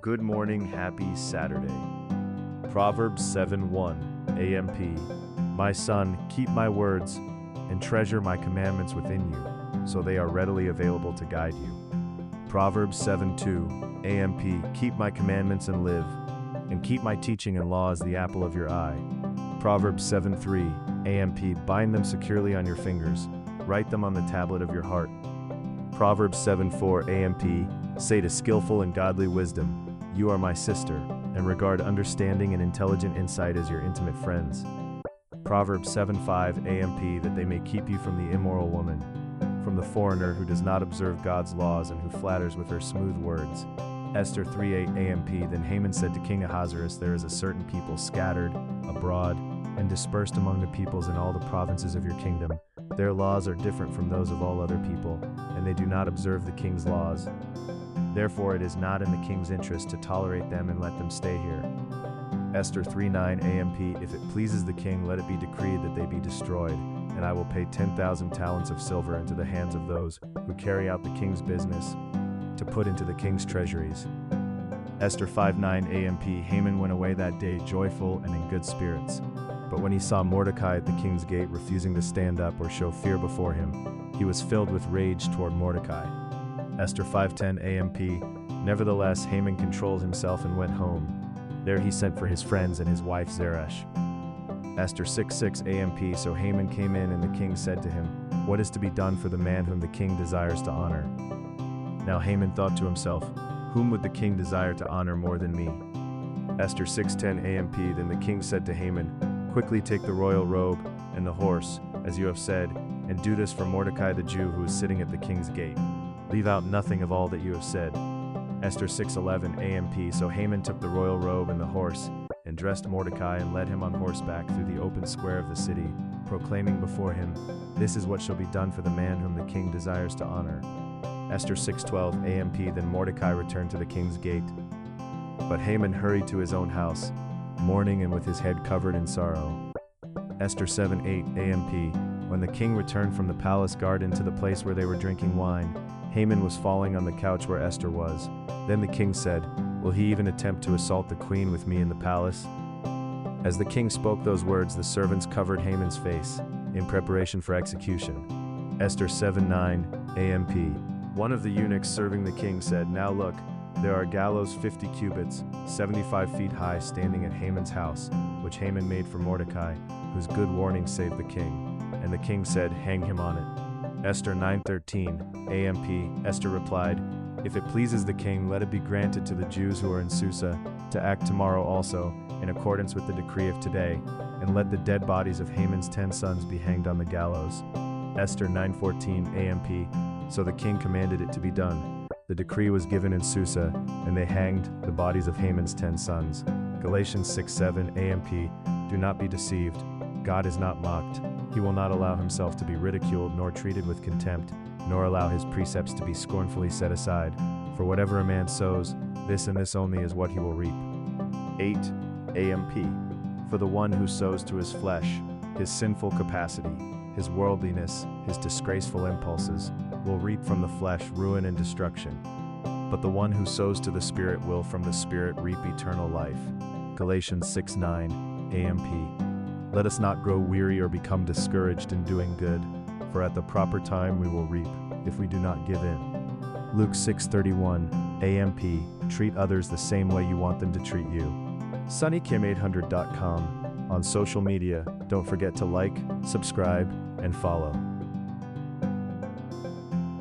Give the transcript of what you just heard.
Good morning, happy Saturday. Proverbs 7:1 AMP. My son, keep my words and treasure my commandments within you, so they are readily available to guide you. Proverbs 7:2 AMP. Keep my commandments and live, and keep my teaching and law as the apple of your eye. Proverbs 7:3 AMP. Bind them securely on your fingers, write them on the tablet of your heart. Proverbs 7:4 AMP. Say to skillful and godly wisdom, you are my sister, and regard understanding and intelligent insight as your intimate friends. Proverbs 7:5 AMP. That they may keep you from the immoral woman, from the foreigner who does not observe God's laws and who flatters with her smooth words. Esther 3:8 AMP. Then Haman said to King Ahasuerus, there is a certain people scattered abroad and dispersed among the peoples in all the provinces of your kingdom. Their laws are different from those of all other people, and they do not observe the king's laws. Therefore it is not in the king's interest to tolerate them and let them stay here. Esther 3:9 AMP. If it pleases the king, let it be decreed that they be destroyed, and I will pay 10,000 talents of silver into the hands of those who carry out the king's business, to put into the king's treasuries. Esther 5:9 AMP. Haman went away that day joyful and in good spirits. But when he saw Mordecai at the king's gate refusing to stand up or show fear before him, he was filled with rage toward Mordecai. Esther 5:10 AMP. Nevertheless, Haman controlled himself and went home. There he sent for his friends and his wife Zeresh. Esther 6:6 AMP. So Haman came in, and the king said to him, what is to be done for the man whom the king desires to honor? Now Haman thought to himself, whom would the king desire to honor more than me? Esther 6:10 AMP. Then the king said to Haman, quickly take the royal robe and the horse, as you have said, and do this for Mordecai the Jew who is sitting at the king's gate. Leave out nothing of all that you have said. Esther 6:11 AMP. So Haman took the royal robe and the horse, and dressed Mordecai and led him on horseback through the open square of the city, proclaiming before him, this is what shall be done for the man whom the king desires to honor. Esther 6:12 AMP. Then Mordecai returned to the king's gate, but Haman hurried to his own house, mourning and with his head covered in sorrow. Esther 7:8 AMP. When the king returned from the palace garden to the place where they were drinking wine, Haman was falling on the couch where Esther was. Then the king said, will he even attempt to assault the queen with me in the palace? As the king spoke those words, the servants covered Haman's face, in preparation for execution. Esther 7:9 AMP. One of the eunuchs serving the king said, now look, there are gallows 50 cubits, 75 feet high, standing at Haman's house, which Haman made for Mordecai, whose good warning saved the king. And the king said, hang him on it. Esther 9:13 AMP. Esther replied, if it pleases the king, let it be granted to the Jews who are in Susa to act tomorrow also, in accordance with the decree of today, and let the dead bodies of Haman's 10 sons be hanged on the gallows. Esther 9:14 AMP. So the king commanded it to be done. The decree was given in Susa, and they hanged the bodies of Haman's 10 sons. Galatians 6:7 AMP. Do not be deceived. God is not mocked. He will not allow himself to be ridiculed nor treated with contempt, nor allow his precepts to be scornfully set aside. For whatever a man sows, this and this only is what he will reap. 8 AMP. For the one who sows to his flesh, his sinful capacity, his worldliness, his disgraceful impulses, will reap from the flesh ruin and destruction. But the one who sows to the Spirit will from the Spirit reap eternal life. Galatians 6:9 AMP. Let us not grow weary or become discouraged in doing good, for at the proper time we will reap, if we do not give in. Luke 6:31 AMP. Treat others the same way you want them to treat you. SunnyKim800.com. On social media, don't forget to like, subscribe, and follow.